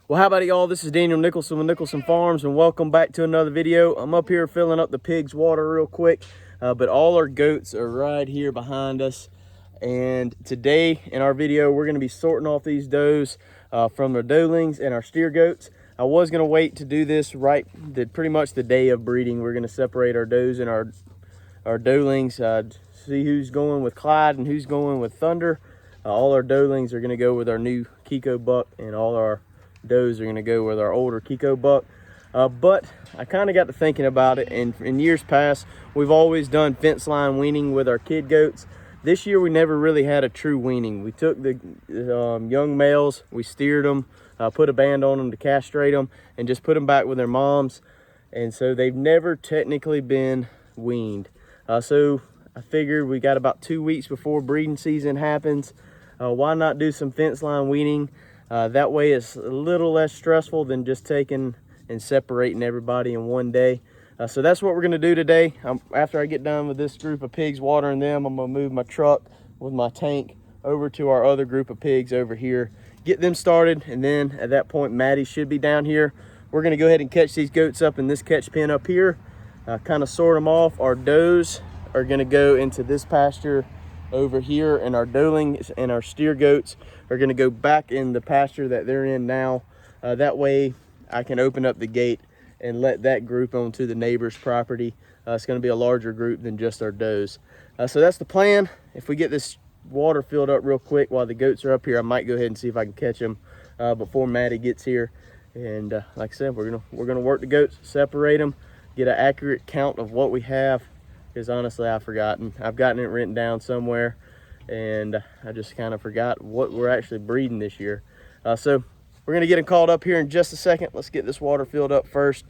Well, how about it, y'all? This is Daniel Nicholson with Nicholson Farms, and welcome back to another video. I'm up here filling up the pigs' water real quick, but all our goats are right here behind us. And today in our video, we're going to be sorting off these does from our doelings and our steer goats. I was going to wait to do this pretty much the day of breeding. We're going to separate our does and our doelings, see who's going with Clyde and who's going with Thunder. All our doelings are going to go with our new Kiko buck, and all our does are going to go with our older Kiko buck. But I kind of got to thinking about it, and in years past we've always done fence line weaning with our kid goats. This year we never really had a true weaning. We took the young males, we steered them, put a band on them to castrate them, and just put them back with their moms, and so they've never technically been weaned. So I figured we got about 2 weeks before breeding season happens. Why not do some fence line weaning? That way it's a little less stressful than just taking and separating everybody in one day. So that's what we're going to do today. After I get done with this group of pigs watering them, I'm going to move my truck with my tank over to our other group of pigs over here, get them started, and then at that point Maddie should be down here. We're going to go ahead and catch these goats up in this catch pen up here, kind of sort them off. Our does are going to go into this pasture over here, and our doelings and our steer goats are going to go back in the pasture that they're in now. That way I can open up the gate and let that group onto the neighbor's property. It's going to be a larger group than just our does. So that's the plan. If we get this water filled up real quick while the goats are up here, I might go ahead and see if I can catch them before Maddie gets here. And like I said, we're gonna work the goats, separate them, get an accurate count of what we have, because honestly I've forgotten. I've gotten it written down somewhere, and I just kind of forgot what we're actually breeding this year. So we're gonna get them called up here in just a second. Let's get this water filled up first,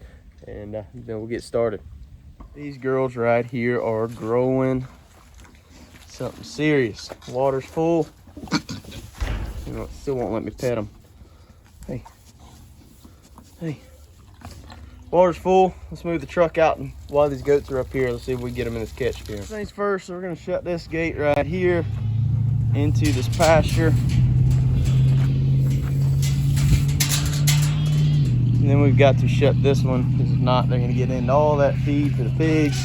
and then we'll get started. These girls right here are growing something serious. Water's full. You know, still won't let me pet them. Hey, water's full. Let's move the truck out, and while these goats are up here, let's see if we can get them in this catch pen. First things first, we're gonna shut this gate right here into this pasture. And then we've got to shut this one, because if not, they're gonna get into all that feed for the pigs.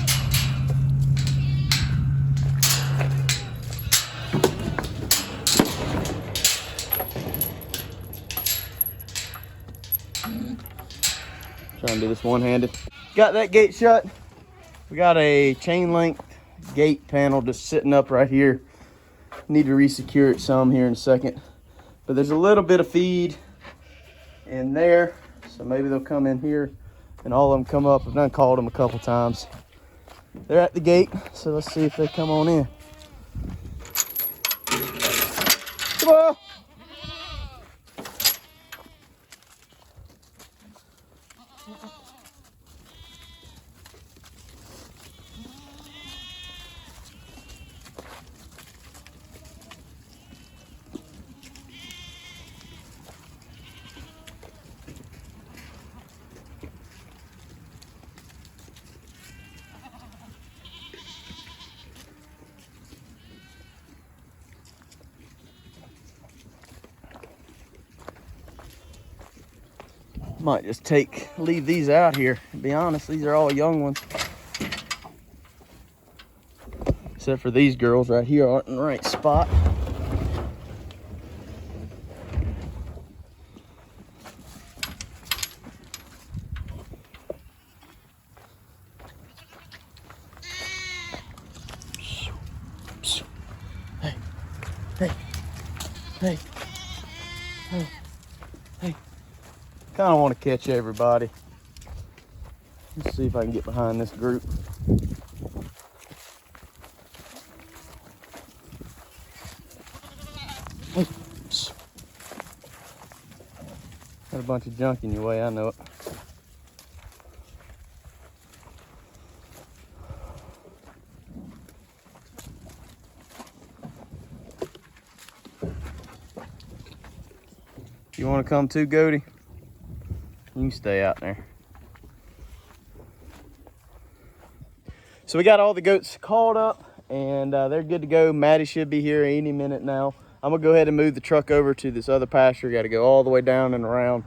Trying to do this one-handed. Got that gate shut. We got a chain link gate panel just sitting up right here. Need to re-secure it some here in a second. But there's a little bit of feed in there, so maybe they'll come in here and all of them come up. I've done called them a couple times. They're at the gate, so let's see if they come on in. Come on. Might just leave these out here. To be honest, these are all young ones. Except for these girls right here aren't in the right spot. Hey, hey, hey, hey, hey. Kind of want to catch everybody. Let's see if I can get behind this group. Hey. Got a bunch of junk in your way, I know it. You want to come too, Goaty? You can stay out there. So we got all the goats called up, and they're good to go. Maddie should be here any minute now. I'm gonna go ahead and move the truck over to this other pasture. Got to go all the way down and around.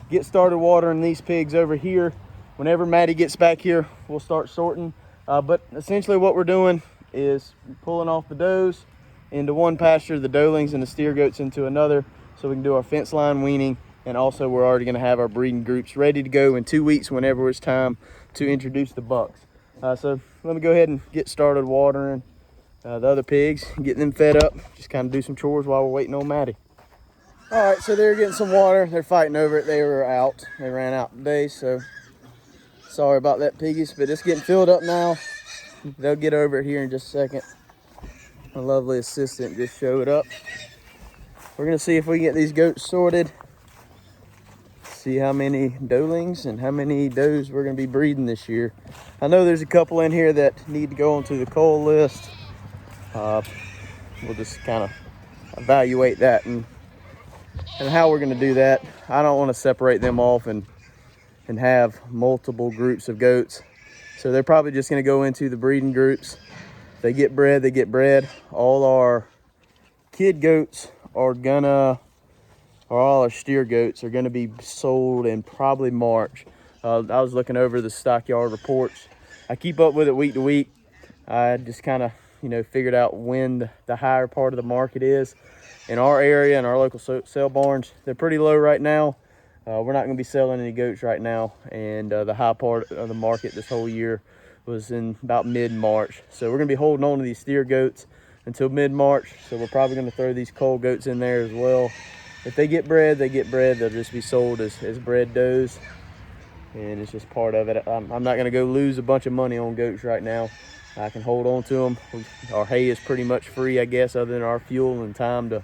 get started watering these pigs over here. Whenever Maddie gets back here, we'll start sorting. But essentially what we're doing is pulling off the does into one pasture, the doelings and the steer goats into another, so we can do our fence line weaning. And also we're already going to have our breeding groups ready to go in 2 weeks whenever it's time to introduce the bucks. So let me go ahead and get started watering the other pigs, getting them fed up, just kind of do some chores while we're waiting on Maddie. All right, so they're getting some water. They're fighting over it. They were out. They ran out today, so sorry about that, piggies, but it's getting filled up now. They'll get over it here in just a second. My lovely assistant just showed up. We're gonna see if we can get these goats sorted, see how many doelings and how many does we're gonna be breeding this year. I know there's a couple in here that need to go onto the cull list. We'll just kind of evaluate that and how we're gonna do that. I don't want to separate them off and have multiple groups of goats. So they're probably just gonna go into the breeding groups. They get bred, they get bred. All our kid goats are gonna, or all our steer goats are gonna be sold in probably March. I was looking over the stockyard reports. I keep up with it week to week. I just kind of, figured out when the higher part of the market is. In our area, in our local sale barns, they're pretty low right now. We're not gonna be selling any goats right now. And the high part of the market this whole year was in about mid-March. So we're gonna be holding on to these steer goats until mid-March. So we're probably gonna throw these cull goats in there as well. If they get bred, they get bred. They'll just be sold as bred does. And it's just part of it. I'm not gonna go lose a bunch of money on goats right now. I can hold on to them. Our hay is pretty much free, I guess, other than our fuel and time to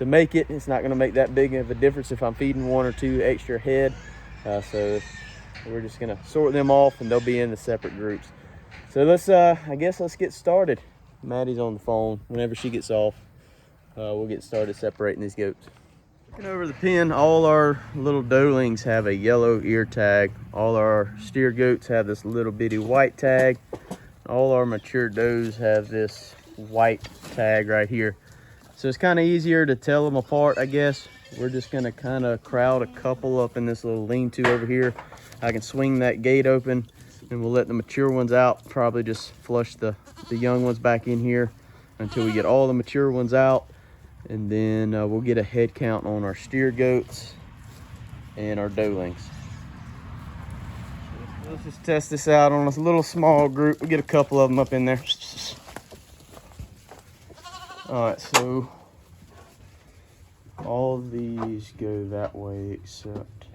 make it. It's not gonna make that big of a difference if I'm feeding 1 or 2 extra head. So we're just gonna sort them off and they'll be in the separate groups. So let's, I guess let's get started. Maddie's on the phone. Whenever she gets off, we'll get started separating these goats. Looking over the pen, all our little doelings have a yellow ear tag. All our steer goats have this little bitty white tag. All our mature does have this white tag right here. So it's kind of easier to tell them apart, I guess. We're just gonna kind of crowd a couple up in this little lean-to over here. I can swing that gate open and we'll let the mature ones out. Probably just flush the young ones back in here until we get all the mature ones out. And then we'll get a head count on our steer goats and our doelings. Let's just test this out on a little small group. We'll get a couple of them up in there. All right, so all of these go that way except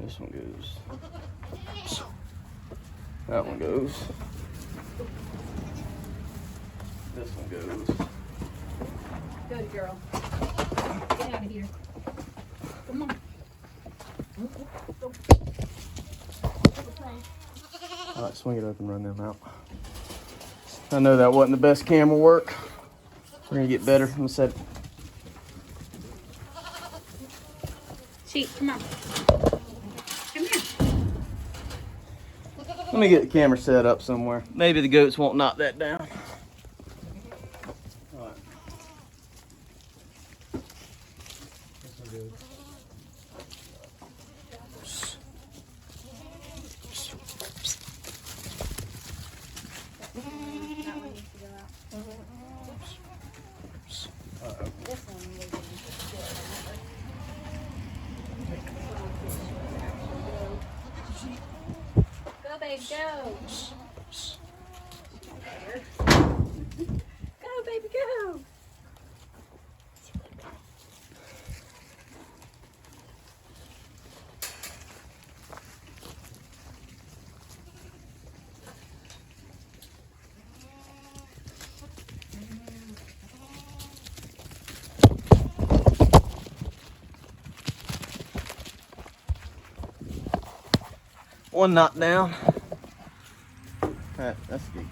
this one goes. That one goes. This one goes. Good girl. Get out of here. Come on. All right, swing it up and run them out. I know that wasn't the best camera work. We're gonna get better. I'm gonna set. Sheep, come on. Come here. Let me get the camera set up somewhere. Maybe the goats won't knock that down. All right. This one goes. That one needs to go out. This one needs to go. Go, babe, go. Go, baby, go. One knocked down. That's good.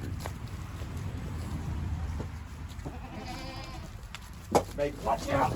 Babe, watch out.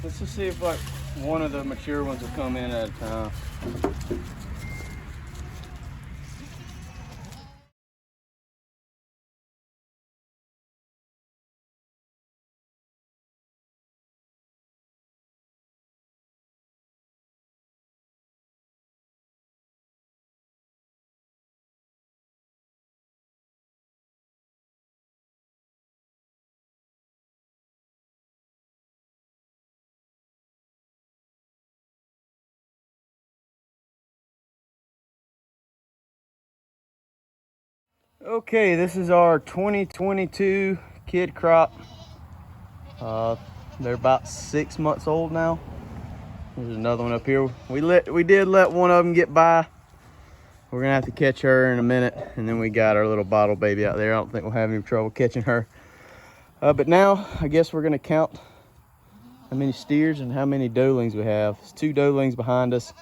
Let's just see if like one of the mature ones will come in at a time. Okay, this is our 2022 kid crop. They're about 6 months old now. There's another one up here. We did let one of them get by. We're gonna have to catch her in a minute, and then we got our little bottle baby out there. I don't think we'll have any trouble catching her. But now I guess we're gonna count how many steers and how many doelings we have. There's 2 doelings behind us,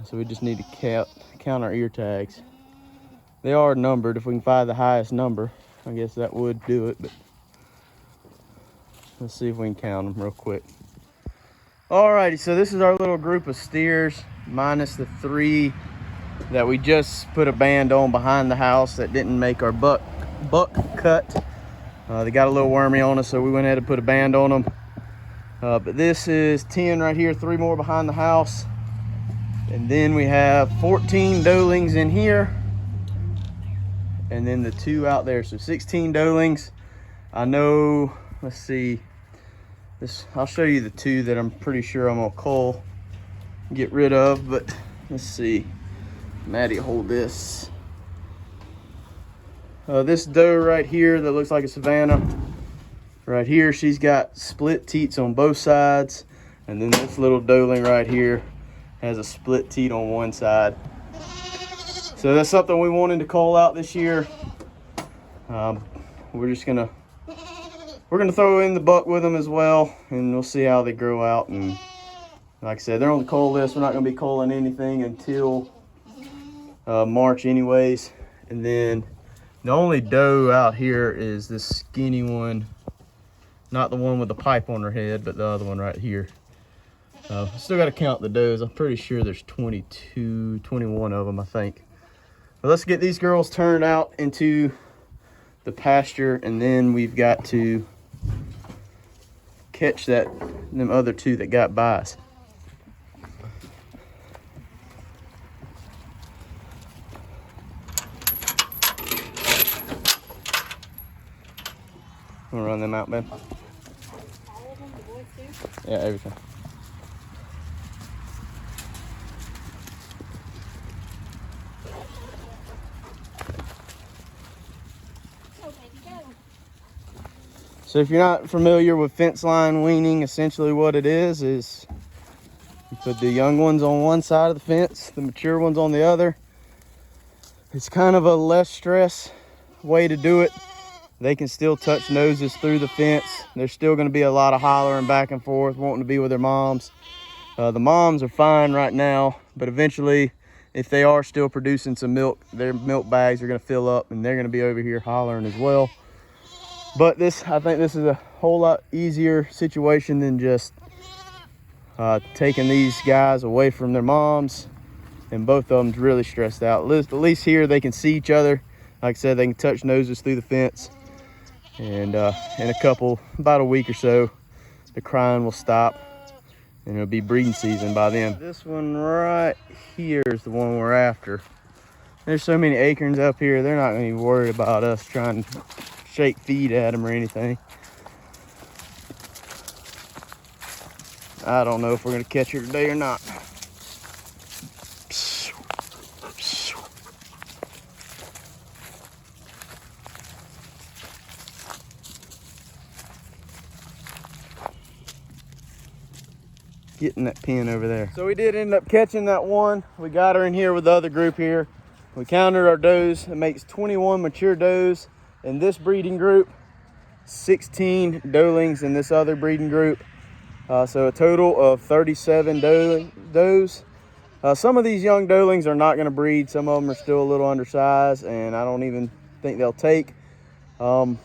so we just need to count our ear tags. They are numbered. If we can find the highest number, I guess that would do it, but let's see if we can count them real quick. Alrighty, so this is our little group of steers, minus the 3 that we just put a band on behind the house that didn't make our buck cut. They got a little wormy on us, so we went ahead and put a band on them. But this is 10 right here, 3 more behind the house. And then we have 14 doelings in here. And then the 2 out there, so 16 doelings. I know, let's see, I'll show you the 2 that I'm pretty sure I'm gonna cull, get rid of, but let's see. Maddie, hold this. This doe right here that looks like a Savannah, right here, she's got split teats on both sides. And then this little doeling right here has a split teat on one side. So that's something we wanted to call out this year. We're gonna throw in the buck with them as well, and we'll see how they grow out. And like I said, they're on the cull list. We're not gonna be culling anything until March anyways. And then the only doe out here is this skinny one, not the one with the pipe on her head, but the other one right here. Still got to count the does. I'm pretty sure there's 22, 21 of them, I think. But let's get these girls turned out into the pasture, and then we've got to catch them other 2 that got by us. Wanna run them out, babe? All of them, the boys too? Yeah, everything. So if you're not familiar with fence line weaning, essentially what it is you put the young ones on one side of the fence, the mature ones on the other. It's kind of a less stress way to do it. They can still touch noses through the fence. There's still going to be a lot of hollering back and forth, wanting to be with their moms. The moms are fine right now, but eventually, if they are still producing some milk, their milk bags are going to fill up, and they're going to be over here hollering as well. But I think this is a whole lot easier situation than just taking these guys away from their moms. And both of them's really stressed out. At least here they can see each other. Like I said, they can touch noses through the fence. And in about a week or so, the crying will stop, and it'll be breeding season by then. This one right here is the one we're after. There's so many acorns up here, they're not gonna be worried about us trying to shake feed at them or anything. I don't know if we're gonna catch her today or not. getting that pin over there. So we did end up catching that one. We got her in here with the other group here. We counted our does. It makes 21 mature does in this breeding group, 16 doelings in this other breeding group. So a total of 37 does. Some of these young doelings are not going to breed. Some of them are still a little undersized, and I don't even think they'll take. In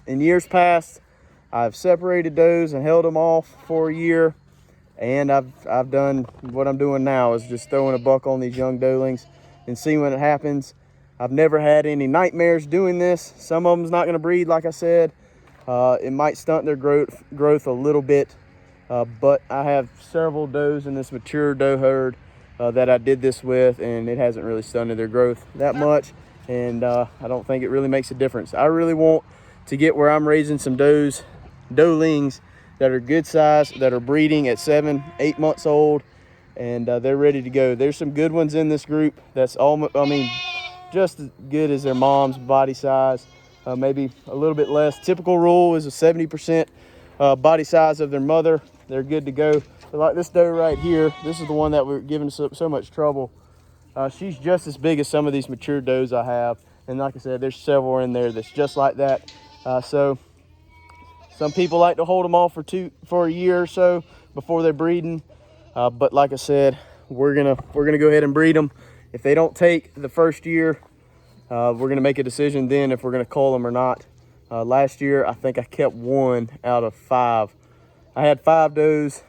years past, I've separated does and held them off for a year, and I've done what I'm doing now, is just throwing a buck on these young doelings and see when it happens. I've never had any nightmares doing this. Some of them's not going to breed, like I said. It might stunt their growth a little bit, but I have several does in this mature doe herd that I did this with, and it hasn't really stunted their growth that much, and I don't think it really makes a difference. I really want to get where I'm raising some doelings that are good size, that are breeding at 7-8 months old, and they're ready to go. There's some good ones in this group that's almost, I mean, just as good as their mom's body size, maybe a little bit less. Typical rule is a 70% body size of their mother. They're good to go. But like this doe right here, this is the one that we're giving so much trouble. She's just as big as some of these mature does I have, and like I said, there's several in there that's just like that. So some people like to hold them off for a year or so before they're breeding. But like I said, we're gonna go ahead and breed them. If they don't take the first year, we're gonna make a decision then if we're gonna cull them or not. Last year, I think I kept 1 out of 5. I had 5 does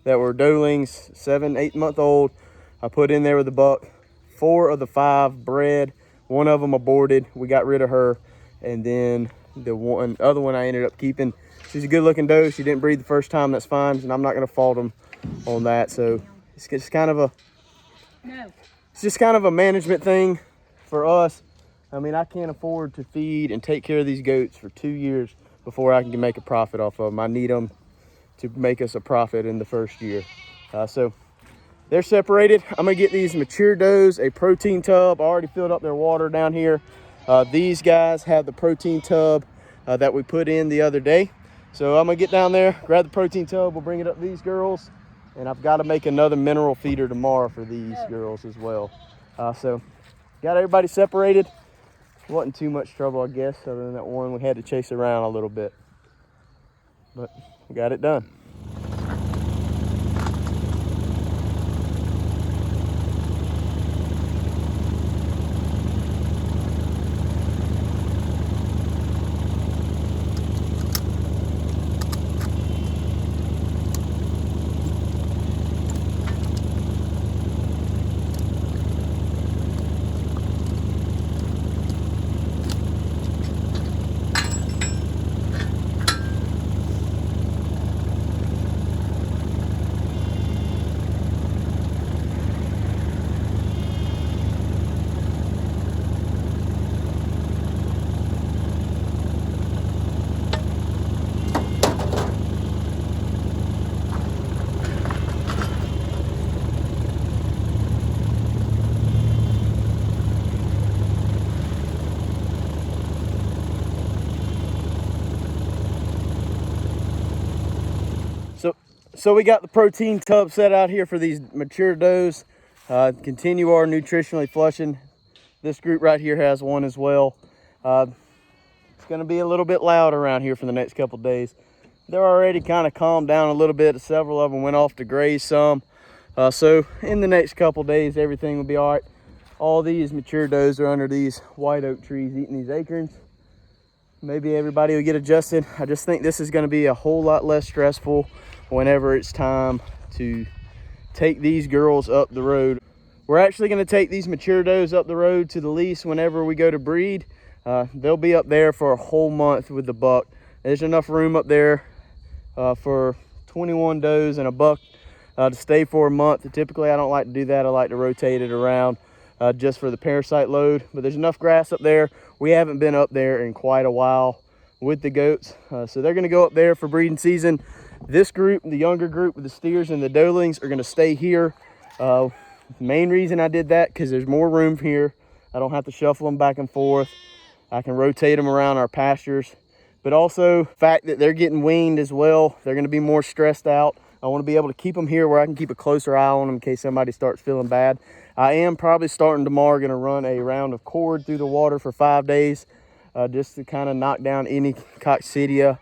that were doelings, 7-8 month old. I put in there with the buck. 4 of the 5 bred. 1 of them aborted. We got rid of her, and then the other one I ended up keeping. She's a good looking doe. She didn't breed the first time. That's fine, and I'm not gonna fault them on that. So it's just kind of a management thing for us. I mean, I can't afford to feed and take care of these goats for 2 years before I can make a profit off of them. I need them to make us a profit in the first year. So they're separated. I'm gonna get these mature does a protein tub. I already filled up their water down here. These guys have the protein tub that we put in the other day. So I'm gonna get down there, grab the protein tub, we'll bring it up to these girls, and I've got to make another mineral feeder tomorrow for these girls as well. So got everybody separated. Wasn't too much trouble, I guess, other than that one we had to chase around a little bit, but we got it done. So we got the protein tub set out here for these mature does. Continue our nutritionally flushing. This group right here has one as well. It's gonna be a little bit loud around here for the next couple days. They're already kind of calmed down a little bit. Several of them went off to graze some. So in the next couple days, everything will be all right. All these mature does are under these white oak trees eating these acorns. Maybe everybody will get adjusted. I just think this is gonna be a whole lot less stressful whenever it's time to take these girls up the road. We're actually going to take these mature does up the road to the lease whenever we go to breed. They'll be up there for a whole month with the buck. There's enough room up there for 21 does and a buck to stay for a month. Typically I don't like to do that. I like to rotate it around just for the parasite load, but there's enough grass up there. We haven't been up there in quite a while with the goats, so they're going to go up there for breeding season. This group, the younger group with the steers and the doelings, are going to stay here. The main reason I did that, because there's more room here. I don't have to shuffle them back and forth. I can rotate them around our pastures. But also, the fact that they're getting weaned as well, they're going to be more stressed out. I want to be able to keep them here where I can keep a closer eye on them in case somebody starts feeling bad. I am probably starting tomorrow going to run a round of cord through the water for 5 days, just to kind of knock down any coccidia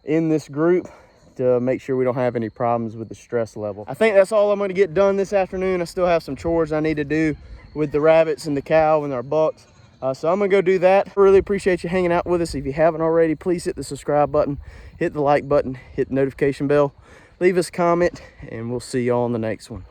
in this group to make sure we don't have any problems with the stress level. I think that's all I'm going to get done this afternoon. I still have some chores I need to do with the rabbits and the cow and our bucks. So I'm gonna go do that. Really appreciate you hanging out with us. If you haven't already, please hit the subscribe button, hit the like button, hit the notification bell, leave us a comment, and we'll see y'all on the next one.